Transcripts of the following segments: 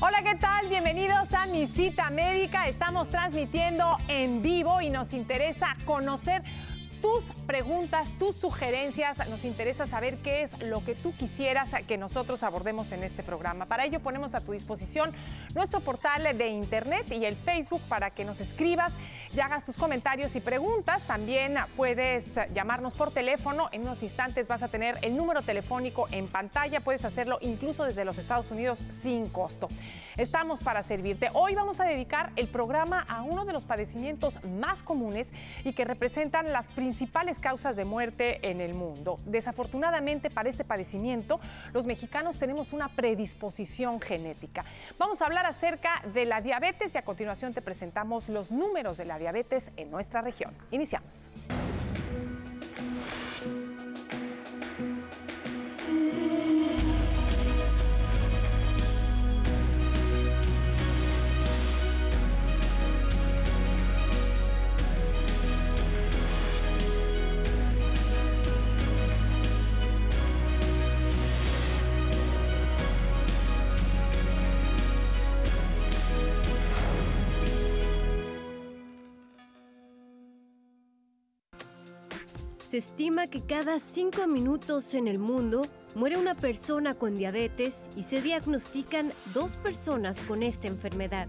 Hola, ¿qué tal? Bienvenidos a Mi Cita Médica. Estamos transmitiendo en vivo y nos interesa conocer tus preguntas, tus sugerencias. Nos interesa saber qué es lo que tú quisieras que nosotros abordemos en este programa. Para ello ponemos a tu disposición nuestro portal de internet y el Facebook para que nos escribas y hagas tus comentarios y preguntas. También puedes llamarnos por teléfono. En unos instantes vas a tener el número telefónico en pantalla. Puedes hacerlo incluso desde los Estados Unidos sin costo. Estamos para servirte. Hoy vamos a dedicar el programa a uno de los padecimientos más comunes y que representan las principales causas de muerte en el mundo. Desafortunadamente, para este padecimiento, los mexicanos tenemos una predisposición genética. Vamos a hablar acerca de la diabetes y a continuación te presentamos los números de la diabetes en nuestra región. Iniciamos. Se estima que cada 5 minutos en el mundo muere una persona con diabetes y se diagnostican 2 personas con esta enfermedad.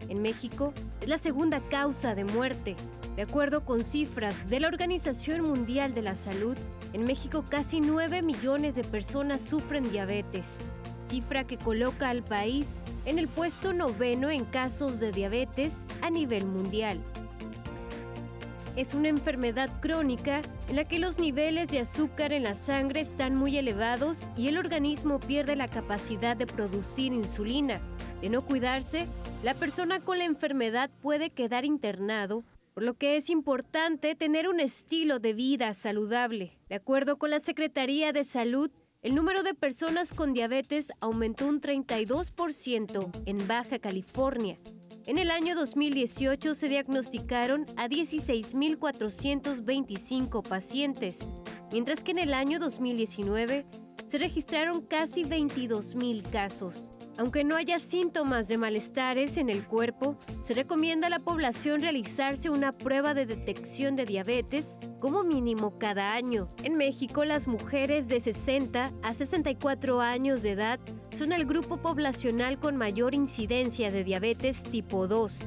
En México es la segunda causa de muerte. De acuerdo con cifras de la Organización Mundial de la Salud, en México casi 9 millones de personas sufren diabetes, cifra que coloca al país en el puesto 9º en casos de diabetes a nivel mundial. Es una enfermedad crónica en la que los niveles de azúcar en la sangre están muy elevados y el organismo pierde la capacidad de producir insulina. De no cuidarse, la persona con la enfermedad puede quedar internado, por lo que es importante tener un estilo de vida saludable. De acuerdo con la Secretaría de Salud, el número de personas con diabetes aumentó un 32% en Baja California. En el año 2018 se diagnosticaron a 16.425 pacientes, mientras que en el año 2019 se registraron casi 22.000 casos. Aunque no haya síntomas de malestares en el cuerpo, se recomienda a la población realizarse una prueba de detección de diabetes como mínimo cada año. En México, las mujeres de 60 a 64 años de edad son el grupo poblacional con mayor incidencia de diabetes tipo 2.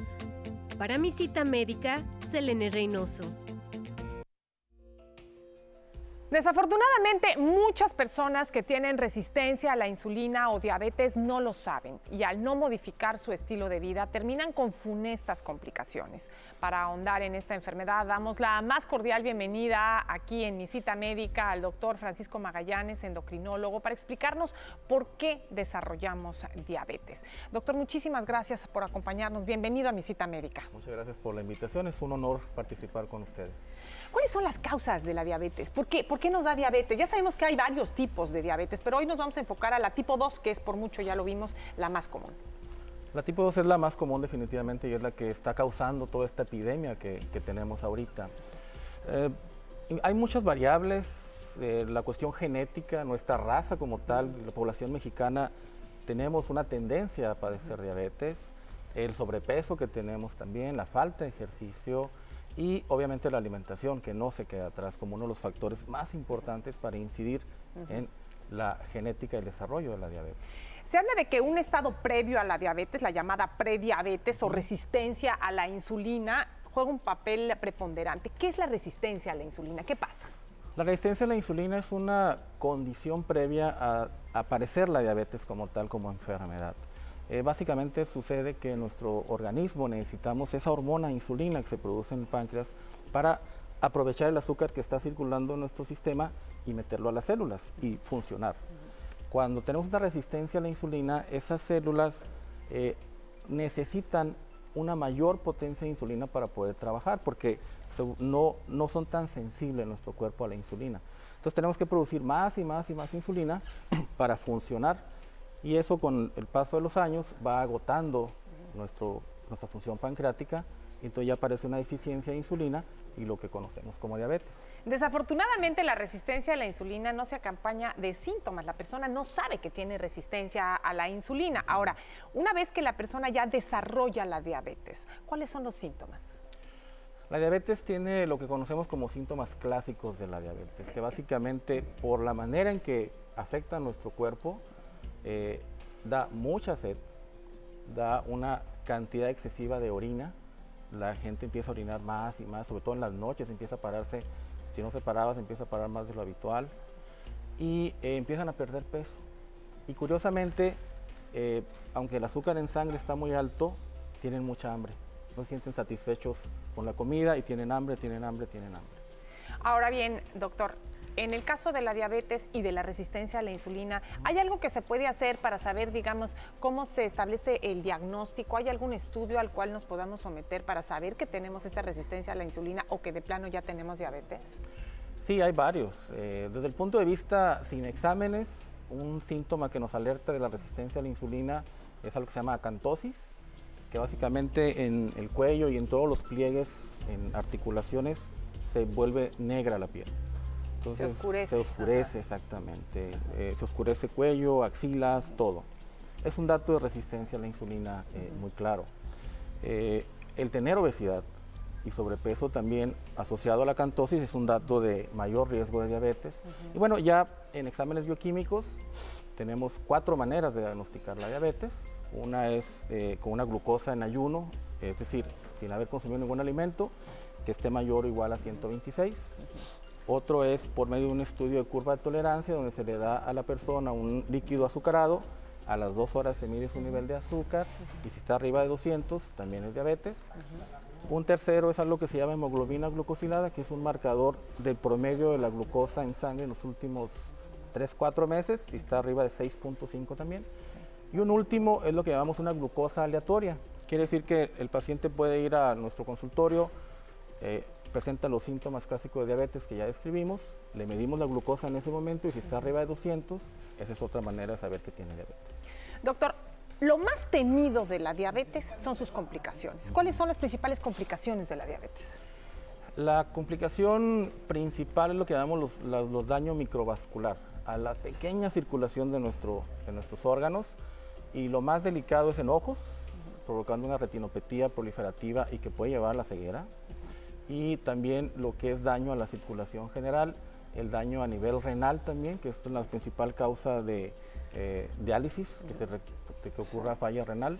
Para Mi Cita Médica, Selene Reynoso. Desafortunadamente, muchas personas que tienen resistencia a la insulina o diabetes no lo saben y al no modificar su estilo de vida terminan con funestas complicaciones. Para ahondar en esta enfermedad, damos la más cordial bienvenida aquí en Mi Cita Médica al doctor Francisco Magallanes, endocrinólogo, para explicarnos por qué desarrollamos diabetes. Doctor, muchísimas gracias por acompañarnos. Bienvenido a Mi Cita Médica. Muchas gracias por la invitación. Es un honor participar con ustedes. ¿Cuáles son las causas de la diabetes? ¿Por qué nos da diabetes? Ya sabemos que hay varios tipos de diabetes, pero hoy nos vamos a enfocar a la tipo 2, que es por mucho, ya lo vimos, la más común. La tipo 2 es la más común definitivamente y es la que está causando toda esta epidemia que tenemos ahorita. Hay muchas variables, la cuestión genética, nuestra raza como tal, la población mexicana, tenemos una tendencia a padecer diabetes, el sobrepeso que tenemos también, la falta de ejercicio, y obviamente la alimentación, que no se queda atrás como uno de los factores más importantes para incidir en la genética y el desarrollo de la diabetes. Se habla de que un estado previo a la diabetes, la llamada prediabetes o resistencia a la insulina, juega un papel preponderante. ¿Qué es la resistencia a la insulina? ¿Qué pasa? La resistencia a la insulina es una condición previa a aparecer la diabetes como tal, como enfermedad. Básicamente sucede que en nuestro organismo necesitamos esa hormona insulina que se produce en el páncreas para aprovechar el azúcar que está circulando en nuestro sistema y meterlo a las células y funcionar. Cuando tenemos una resistencia a la insulina, esas células necesitan una mayor potencia de insulina para poder trabajar, porque no son tan sensibles nuestro cuerpo a la insulina. Entonces tenemos que producir más y más y más insulina para funcionar. Y eso con el paso de los años va agotando nuestra función pancreática entonces ya aparece una deficiencia de insulina y lo que conocemos como diabetes. Desafortunadamente, la resistencia a la insulina no se acompaña de síntomas. La persona no sabe que tiene resistencia a la insulina. Ahora, una vez que la persona ya desarrolla la diabetes, ¿cuáles son los síntomas? La diabetes tiene lo que conocemos como síntomas clásicos de la diabetes, que básicamente por la manera en que afecta a nuestro cuerpo, da mucha sed, da una cantidad excesiva de orina, la gente empieza a orinar más y más, sobre todo en las noches empieza a pararse, si no se paraba se empieza a parar más de lo habitual y empiezan a perder peso. Y curiosamente, aunque el azúcar en sangre está muy alto, tienen mucha hambre, no se sienten satisfechos con la comida y tienen hambre, tienen hambre, tienen hambre. Ahora bien, doctor, en el caso de la diabetes y de la resistencia a la insulina, ¿hay algo que se puede hacer para saber, digamos, cómo se establece el diagnóstico? ¿Hay algún estudio al cual nos podamos someter para saber que tenemos esta resistencia a la insulina o que de plano ya tenemos diabetes? Sí, hay varios. Desde el punto de vista sin exámenes, un síntoma que nos alerta de la resistencia a la insulina es algo que se llama acantosis, que básicamente en el cuello y en todos los pliegues, en articulaciones, se vuelve negra la piel. Entonces, se oscurece, exactamente. Se oscurece cuello, axilas, todo. Es un dato de resistencia a la insulina muy claro. El tener obesidad y sobrepeso también asociado a la acantosis es un dato de mayor riesgo de diabetes. Y bueno, ya en exámenes bioquímicos tenemos 4 maneras de diagnosticar la diabetes. Una es con una glucosa en ayuno, es decir, sin haber consumido ningún alimento, que esté mayor o igual a 126. Otro es por medio de un estudio de curva de tolerancia, donde se le da a la persona un líquido azucarado, a las 2 horas se mide su nivel de azúcar, y si está arriba de 200, también es diabetes. Un tercero es algo que se llama hemoglobina glucosilada, que es un marcador del promedio de la glucosa en sangre en los últimos 3-4 meses, si está arriba de 6.5 también. Y un último es lo que llamamos una glucosa aleatoria. Quiere decir que el paciente puede ir a nuestro consultorio, presenta los síntomas clásicos de diabetes que ya describimos, le medimos la glucosa en ese momento y si está arriba de 200, esa es otra manera de saber que tiene diabetes. Doctor, lo más temido de la diabetes son sus complicaciones. ¿Cuáles son las principales complicaciones de la diabetes? La complicación principal es lo que llamamos los daños microvascular, a la pequeña circulación de nuestros órganos, y lo más delicado es en ojos, provocando una retinopatía proliferativa y que puede llevar a la ceguera. Y también lo que es daño a la circulación general, el daño a nivel renal también, que es la principal causa de diálisis, que ocurra falla renal,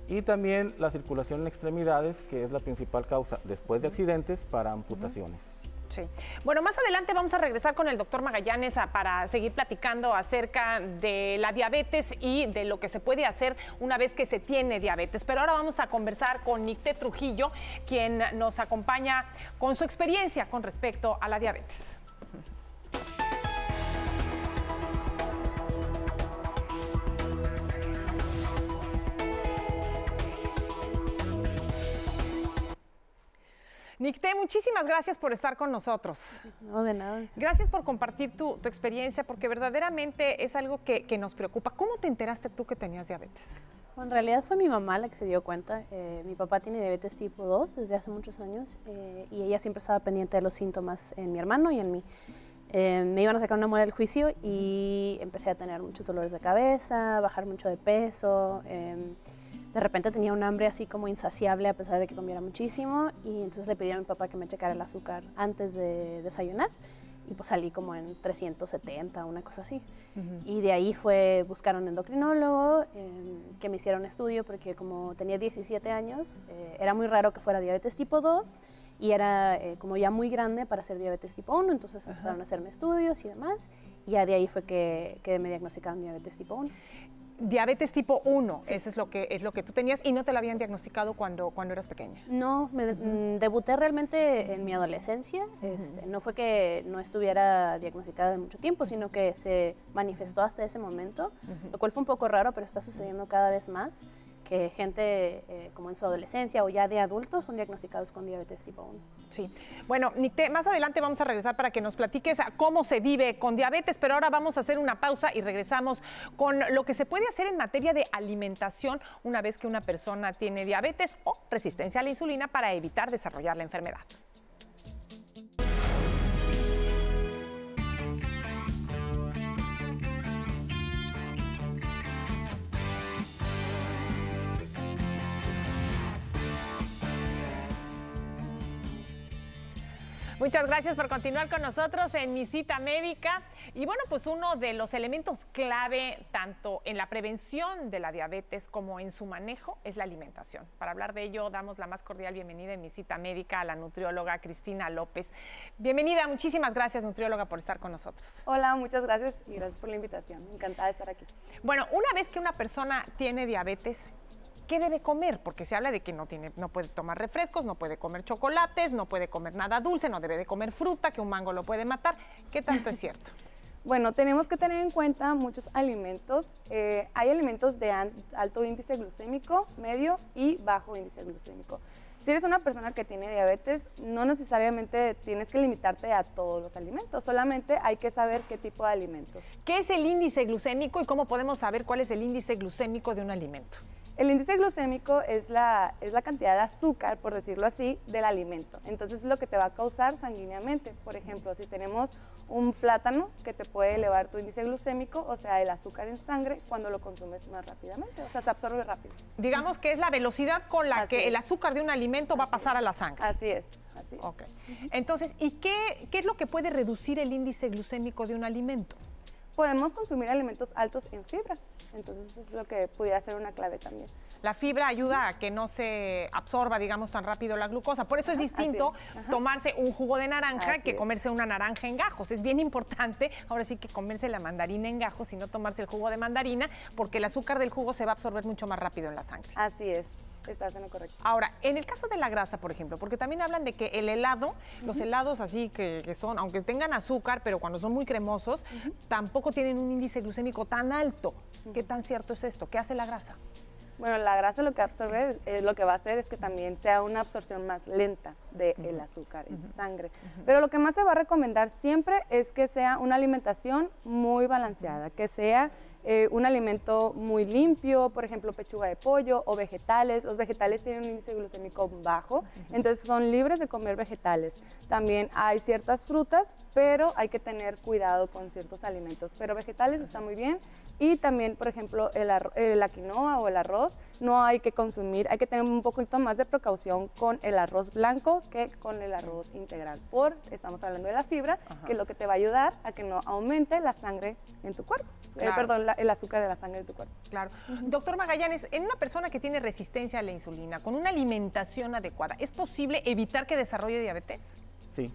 y también la circulación en extremidades, que es la principal causa después de accidentes para amputaciones. Sí. Bueno, más adelante vamos a regresar con el doctor Magallanes para seguir platicando acerca de la diabetes y de lo que se puede hacer una vez que se tiene diabetes. Pero ahora vamos a conversar con Nicté Trujillo, quien nos acompaña con su experiencia con respecto a la diabetes. Nicté, muchísimas gracias por estar con nosotros. No, de nada. Gracias por compartir tu experiencia, porque verdaderamente es algo que nos preocupa. ¿Cómo te enteraste tú que tenías diabetes? Bueno, en realidad fue mi mamá la que se dio cuenta. Mi papá tiene diabetes tipo 2 desde hace muchos años y ella siempre estaba pendiente de los síntomas en mi hermano y en mí. Me iban a sacar una muela del juicio y empecé a tener muchos dolores de cabeza, bajar mucho de peso. De repente tenía un hambre así como insaciable a pesar de que comiera muchísimo y entonces le pedí a mi papá que me checara el azúcar antes de desayunar y pues salí como en 370, una cosa así. Y de ahí buscar un endocrinólogo que me hiciera un estudio porque como tenía 17 años era muy raro que fuera diabetes tipo 2 y era como ya muy grande para ser diabetes tipo 1, entonces empezaron a hacerme estudios y demás y ya de ahí fue que me diagnosticaron diabetes tipo 1. Diabetes tipo 1, sí. Eso es lo que tú tenías y no te lo habían diagnosticado cuando eras pequeña. No, debuté realmente en mi adolescencia. No fue que no estuviera diagnosticada de mucho tiempo, sino que se manifestó hasta ese momento, lo cual fue un poco raro, pero está sucediendo cada vez más. que gente como en su adolescencia o ya de adultos son diagnosticados con diabetes tipo 1. Sí. Bueno, Nicté, más adelante vamos a regresar para que nos platiques cómo se vive con diabetes, pero ahora vamos a hacer una pausa y regresamos con lo que se puede hacer en materia de alimentación una vez que una persona tiene diabetes o resistencia a la insulina para evitar desarrollar la enfermedad. Muchas gracias por continuar con nosotros en Mi Cita Médica. Y bueno, pues uno de los elementos clave tanto en la prevención de la diabetes como en su manejo es la alimentación. Para hablar de ello, damos la más cordial bienvenida en Mi Cita Médica a la nutrióloga Cristina López. Bienvenida, muchísimas gracias, nutrióloga, por estar con nosotros. Hola, muchas gracias y gracias por la invitación. Encantada de estar aquí. Bueno, una vez que una persona tiene diabetes, ¿qué debe comer? Porque se habla de que no puede tomar refrescos, no puede comer chocolates, no puede comer nada dulce, no debe de comer fruta, que un mango lo puede matar. ¿Qué tanto es cierto? Bueno, tenemos que tener en cuenta muchos alimentos. Hay alimentos de alto índice glucémico, medio y bajo índice glucémico. Si eres una persona que tiene diabetes, no necesariamente tienes que limitarte a todos los alimentos, solamente hay que saber qué tipo de alimentos. ¿Qué es el índice glucémico y cómo podemos saber cuál es el índice glucémico de un alimento? El índice glucémico es la cantidad de azúcar, por decirlo así, del alimento. Entonces es lo que te va a causar sanguíneamente. Por ejemplo, si tenemos un plátano que te puede elevar tu índice glucémico, o sea, el azúcar en sangre, cuando lo consumes más rápidamente, o sea, se absorbe rápido. Digamos que es la velocidad con la que el azúcar de un alimento va a pasar a la sangre. Así es, así es. Okay. Entonces, ¿y qué es lo que puede reducir el índice glucémico de un alimento? Podemos consumir alimentos altos en fibra, entonces eso es lo que pudiera ser una clave también. La fibra ayuda a que no se absorba, digamos, tan rápido la glucosa. Por eso es distinto tomarse un jugo de naranja que comerse una naranja en gajos. Es bien importante, ahora sí, que comerse la mandarina en gajos y no tomarse el jugo de mandarina, porque el azúcar del jugo se va a absorber mucho más rápido en la sangre. Así es. Estás en lo correcto. Ahora, en el caso de la grasa, por ejemplo, porque también hablan de que el helado, los helados así que son, aunque tengan azúcar, pero cuando son muy cremosos, tampoco tienen un índice glucémico tan alto. ¿Qué tan cierto es esto? ¿Qué hace la grasa? Bueno, la grasa lo que absorbe, lo que va a hacer es que también sea una absorción más lenta del azúcar en sangre. Pero lo que más se va a recomendar siempre es que sea una alimentación muy balanceada, que sea un alimento muy limpio, por ejemplo, pechuga de pollo o vegetales. Los vegetales tienen un índice glucémico bajo, entonces son libres de comer vegetales. También hay ciertas frutas, pero hay que tener cuidado con ciertos alimentos. Pero vegetales está muy bien. Y también, por ejemplo, la quinoa o el arroz, no hay que consumir, hay que tener un poquito más de precaución con el arroz blanco que con el arroz integral. Estamos hablando de la fibra, que es lo que te va a ayudar a que no aumente la sangre en tu cuerpo. Claro. El azúcar de la sangre de tu cuerpo. Claro. Doctor Magallanes, en una persona que tiene resistencia a la insulina, con una alimentación adecuada, ¿es posible evitar que desarrolle diabetes? Sí,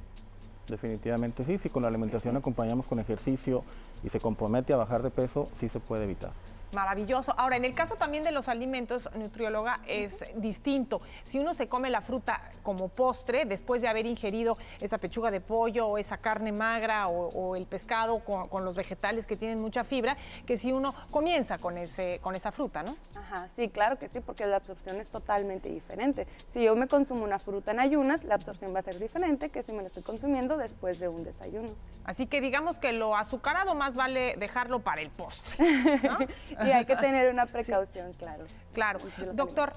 definitivamente sí. Si con la alimentación acompañamos con ejercicio y se compromete a bajar de peso, sí se puede evitar. Maravilloso. Ahora, en el caso también de los alimentos, nutrióloga, es distinto. Si uno se come la fruta como postre, después de haber ingerido esa pechuga de pollo o esa carne magra o el pescado con los vegetales que tienen mucha fibra, que si uno comienza con esa fruta, ¿no? Ajá, sí, claro que sí, porque la absorción es totalmente diferente. Si yo me consumo una fruta en ayunas, la absorción va a ser diferente que si me la estoy consumiendo después de un desayuno. Así que digamos que lo azucarado más vale dejarlo para el postre, ¿no? Y hay que tener una precaución, claro. Claro. Doctor,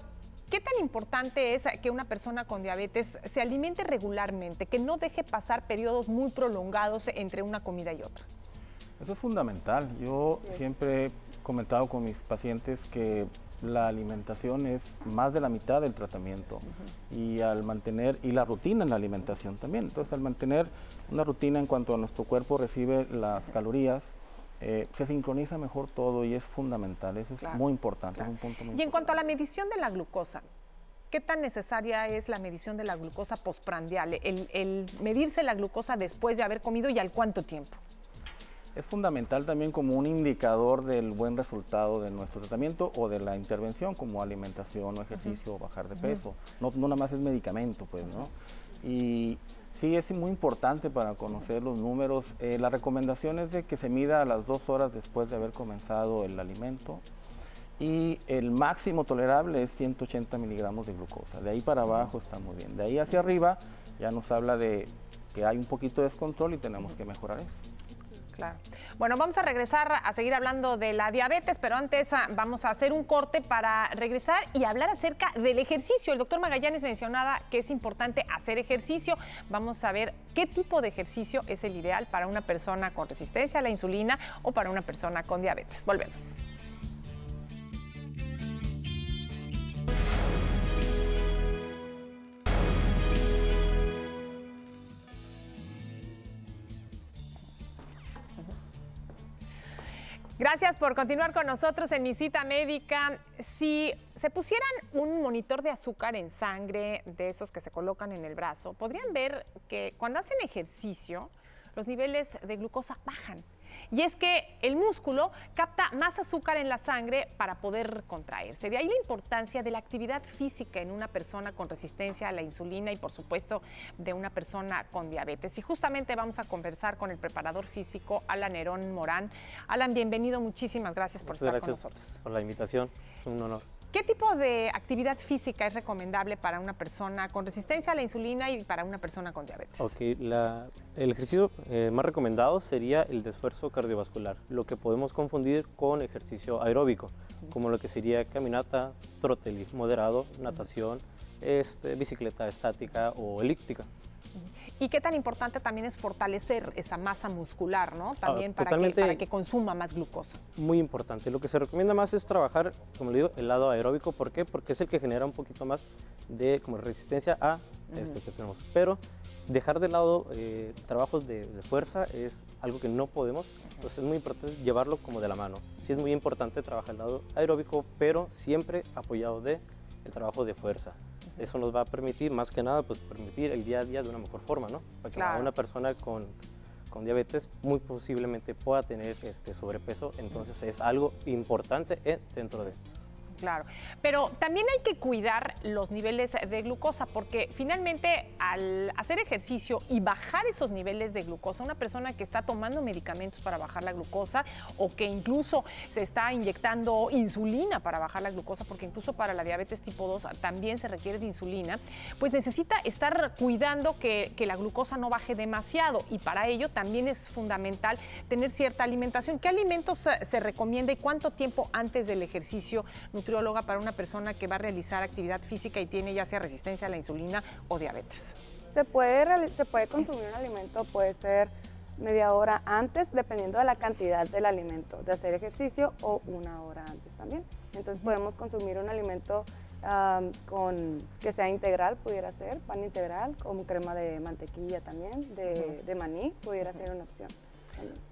¿qué tan importante es que una persona con diabetes se alimente regularmente, que no deje pasar periodos muy prolongados entre una comida y otra? Eso es fundamental. Yo siempre he comentado con mis pacientes que la alimentación es más de la mitad del tratamiento y la rutina en la alimentación también. Entonces, al mantener una rutina en cuanto a nuestro cuerpo recibe las calorías, se sincroniza mejor todo y es fundamental. Eso es muy importante, es un punto muy importante. Y en cuanto a la medición de la glucosa, ¿qué tan necesaria es la medición de la glucosa postprandial? El medirse la glucosa después de haber comido y al cuánto tiempo. Es fundamental también como un indicador del buen resultado de nuestro tratamiento o de la intervención, como alimentación o ejercicio o bajar de peso. No nada más es medicamento, pues, ¿no? Y sí, es muy importante para conocer los números. La recomendación es de que se mida a las 2 horas después de haber comenzado el alimento. y el máximo tolerable es 180 miligramos de glucosa. De ahí para abajo está muy bien. De ahí hacia arriba ya nos habla de que hay un poquito de descontrol y tenemos que mejorar eso. Claro. Bueno, vamos a regresar a seguir hablando de la diabetes, pero antes vamos a hacer un corte para regresar y hablar acerca del ejercicio. El doctor Magallanes mencionaba que es importante hacer ejercicio. Vamos a ver qué tipo de ejercicio es el ideal para una persona con resistencia a la insulina o para una persona con diabetes. Volvemos. Gracias por continuar con nosotros en Mi Cita Médica. Si se pusieran un monitor de azúcar en sangre, de esos que se colocan en el brazo, podrían ver que cuando hacen ejercicio, los niveles de glucosa bajan. Y es que el músculo capta más azúcar en la sangre para poder contraerse. De ahí la importancia de la actividad física en una persona con resistencia a la insulina y, por supuesto, de una persona con diabetes. Y justamente vamos a conversar con el preparador físico Alan Nerón Morán. Alan, bienvenido. Muchísimas gracias por estar con nosotros. Gracias por la invitación. Es un honor. ¿Qué tipo de actividad física es recomendable para una persona con resistencia a la insulina y para una persona con diabetes? Ok, el ejercicio más recomendado sería el de esfuerzo cardiovascular, lo que podemos confundir con ejercicio aeróbico, como lo que sería caminata, trote moderado, natación, bicicleta estática o elíptica. Y qué tan importante también es fortalecer esa masa muscular, ¿no? También para que consuma más glucosa. Muy importante. Lo que se recomienda más es trabajar, como le digo, el lado aeróbico. ¿Por qué? Porque es el que genera un poquito más de como resistencia a esto que tenemos. Pero dejar de lado trabajos de fuerza es algo que no podemos. Entonces es muy importante llevarlo como de la mano. Sí es muy importante trabajar el lado aeróbico, pero siempre apoyado de el trabajo de fuerza. Eso nos va a permitir, más que nada, pues permitir el día a día de una mejor forma, ¿no? Porque una persona con diabetes muy posiblemente pueda tener sobrepeso, entonces es algo importante dentro de... Claro, pero también hay que cuidar los niveles de glucosa porque finalmente al hacer ejercicio y bajar esos niveles de glucosa, una persona que está tomando medicamentos para bajar la glucosa o que incluso se está inyectando insulina para bajar la glucosa, porque incluso para la diabetes tipo 2 también se requiere de insulina, pues necesita estar cuidando que la glucosa no baje demasiado y para ello también es fundamental tener cierta alimentación. ¿Qué alimentos se recomienda y cuánto tiempo antes del ejercicio nutrióloga para una persona que va a realizar actividad física y tiene ya sea resistencia a la insulina o diabetes? Se puede consumir un alimento, puede ser media hora antes, dependiendo de la cantidad del alimento, de hacer ejercicio, o una hora antes también. Entonces podemos consumir un alimento que sea integral, pudiera ser, pan integral, con crema de mantequilla también, de maní, pudiera ser una opción.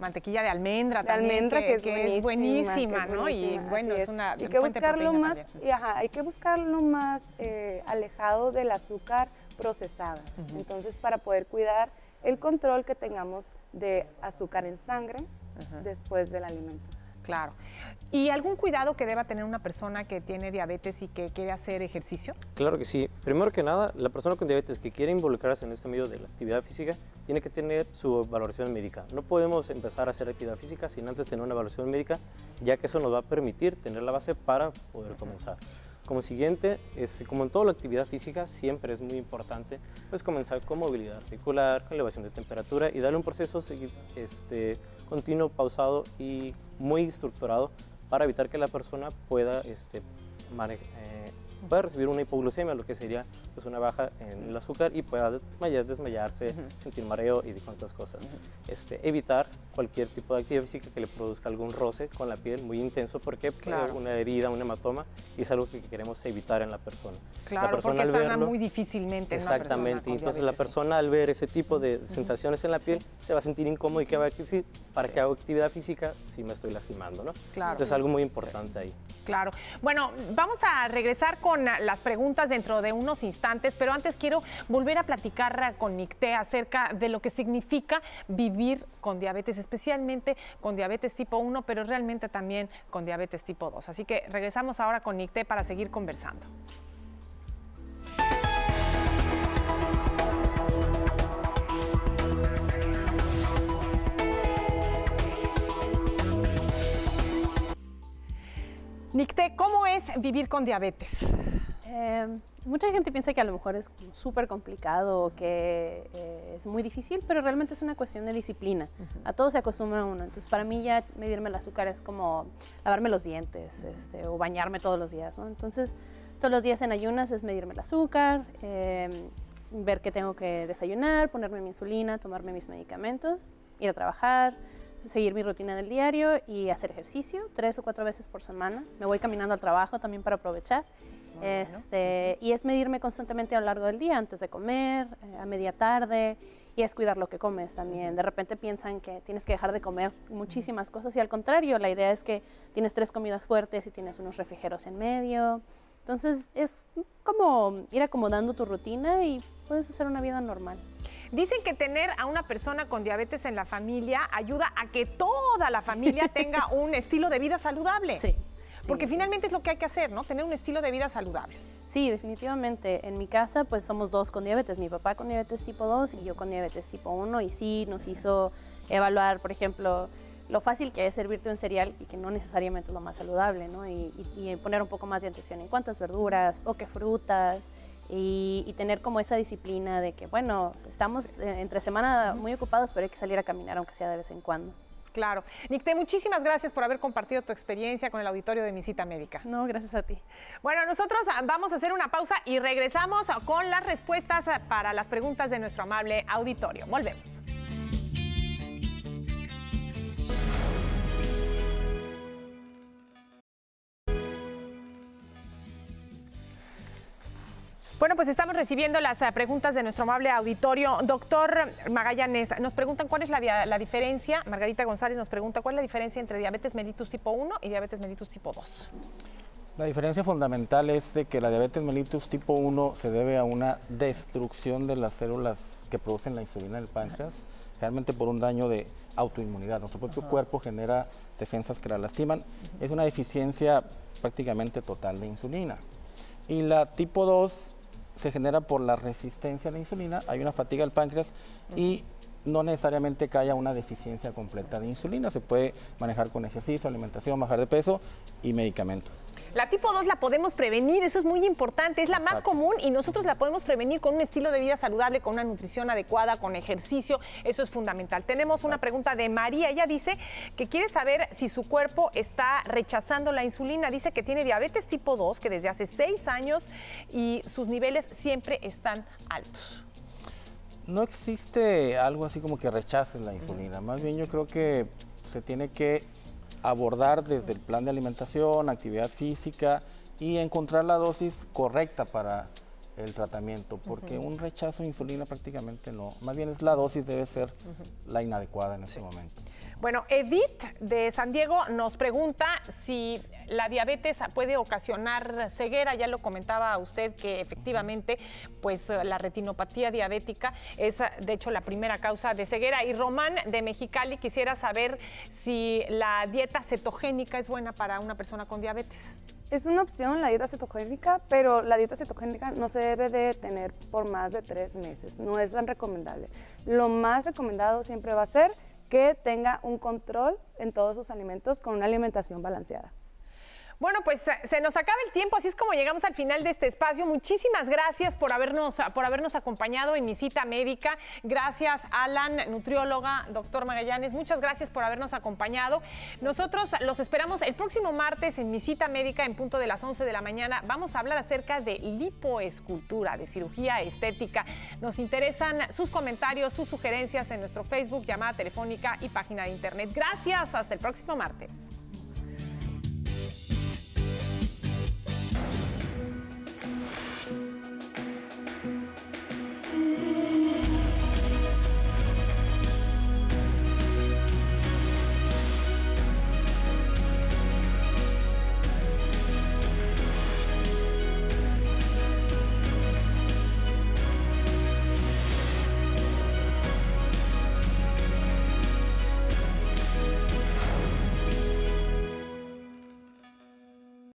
Mantequilla de almendra también, que es buenísima, ¿no? Y bueno, es una hay que buscarlo más, hay que buscarlo más alejado del azúcar procesada. Entonces, para poder cuidar el control que tengamos de azúcar en sangre después del alimento. Claro. ¿Y algún cuidado que deba tener una persona que tiene diabetes y que quiere hacer ejercicio? Claro que sí. Primero que nada, la persona con diabetes que quiere involucrarse en este medio de la actividad física tiene que tener su valoración médica. No podemos empezar a hacer actividad física sin antes tener una evaluación médica, ya que eso nos va a permitir tener la base para poder comenzar. Como siguiente, como en toda la actividad física, siempre es muy importante pues, comenzar con movilidad articular, con elevación de temperatura y darle un proceso continuo, pausado y muy estructurado para evitar que la persona pueda recibir una hipoglucemia, lo que sería pues, una baja en el azúcar y pueda desmayarse, sentir mareo y cuantas cosas. Evitar cualquier tipo de actividad física que le produzca algún roce con la piel muy intenso porque puede una herida, un hematoma y es algo que queremos evitar en la persona. Claro, la persona porque sana muy difícilmente. Exactamente, y entonces la persona al ver ese tipo de sensaciones en la piel se va a sentir incómodo y que va a decir, ¿para qué hago actividad física si me estoy lastimando? ¿No? Claro. Entonces es algo muy importante ahí. Claro. Bueno, vamos a regresar con las preguntas dentro de unos instantes, pero antes quiero volver a platicar con Nicté acerca de lo que significa vivir con diabetes, especialmente con diabetes tipo 1, pero realmente también con diabetes tipo 2. Así que regresamos ahora con Nicté para seguir conversando. Nicté, ¿cómo es vivir con diabetes? Mucha gente piensa que a lo mejor es súper complicado o que es muy difícil, pero realmente es una cuestión de disciplina. A todo se acostumbra uno. Entonces, para mí ya medirme el azúcar es como lavarme los dientes o bañarme todos los días, ¿no? Entonces, todos los días en ayunas es medirme el azúcar, ver qué tengo que desayunar, ponerme mi insulina, tomarme mis medicamentos, ir a trabajar, seguir mi rutina del diario y hacer ejercicio 3 o 4 veces por semana. Me voy caminando al trabajo también para aprovechar. Y es medirme constantemente a lo largo del día, antes de comer, a media tarde, y es cuidar lo que comes también. De repente piensan que tienes que dejar de comer muchísimas cosas y al contrario, la idea es que tienes 3 comidas fuertes y tienes unos refrigerios en medio. Entonces es como ir acomodando tu rutina y puedes hacer una vida normal. Dicen que tener a una persona con diabetes en la familia ayuda a que toda la familia tenga un estilo de vida saludable. Sí. Porque finalmente es lo que hay que hacer, ¿no? Tener un estilo de vida saludable. Sí, definitivamente. En mi casa, pues somos 2 con diabetes. Mi papá con diabetes tipo 2 y yo con diabetes tipo 1. Y sí, nos hizo evaluar, por ejemplo, lo fácil que es servirte un cereal y que no necesariamente es lo más saludable, ¿no? Y poner un poco más de atención en cuántas verduras o qué frutas. Y tener como esa disciplina de que, bueno, estamos entre semana muy ocupados, pero hay que salir a caminar, aunque sea de vez en cuando. Claro. Nicté, muchísimas gracias por haber compartido tu experiencia con el auditorio de Mi Cita Médica. No, gracias a ti. Bueno, nosotros vamos a hacer una pausa y regresamos con las respuestas para las preguntas de nuestro amable auditorio. Volvemos. Bueno, pues estamos recibiendo las preguntas de nuestro amable auditorio. Doctor Magallanes, nos preguntan cuál es la diferencia, Margarita González nos pregunta cuál es la diferencia entre diabetes mellitus tipo 1 y diabetes mellitus tipo 2. La diferencia fundamental es de que la diabetes mellitus tipo 1 se debe a una destrucción de las células que producen la insulina en el páncreas, realmente por un daño de autoinmunidad. Nuestro propio cuerpo genera defensas que la lastiman. Es una deficiencia prácticamente total de insulina. Y la tipo 2 se genera por la resistencia a la insulina, hay una fatiga del páncreas y no necesariamente que haya una deficiencia completa de insulina, se puede manejar con ejercicio, alimentación, bajar de peso y medicamentos. La tipo 2 la podemos prevenir, eso es muy importante, es la más común y nosotros la podemos prevenir con un estilo de vida saludable, con una nutrición adecuada, con ejercicio, eso es fundamental. Tenemos una pregunta de María, ella dice que quiere saber si su cuerpo está rechazando la insulina, dice que tiene diabetes tipo 2, que desde hace 6 años y sus niveles siempre están altos. No existe algo así como que rechaces la insulina, más bien yo creo que se tiene que abordar desde el plan de alimentación, actividad física y encontrar la dosis correcta para el tratamiento, porque un rechazo de insulina prácticamente no, más bien es la dosis debe ser la inadecuada en ese momento. Bueno, Edith de San Diego nos pregunta si la diabetes puede ocasionar ceguera. Ya lo comentaba usted que efectivamente pues la retinopatía diabética es de hecho la primera causa de ceguera. Y Román de Mexicali quisiera saber si la dieta cetogénica es buena para una persona con diabetes. Es una opción la dieta cetogénica, pero la dieta cetogénica no se debe de tener por más de 3 meses. No es tan recomendable. Lo más recomendado siempre va a ser que tenga un control en todos sus alimentos con una alimentación balanceada. Bueno, pues se nos acaba el tiempo, así es como llegamos al final de este espacio. Muchísimas gracias por habernos acompañado en Mi Cita Médica. Gracias, Alan, nutrióloga, doctor Magallanes. Muchas gracias por habernos acompañado. Nosotros los esperamos el próximo martes en Mi Cita Médica en punto de las 11 de la mañana. Vamos a hablar acerca de lipoescultura, de cirugía estética. Nos interesan sus comentarios, sus sugerencias en nuestro Facebook, llamada telefónica y página de internet. Gracias, hasta el próximo martes.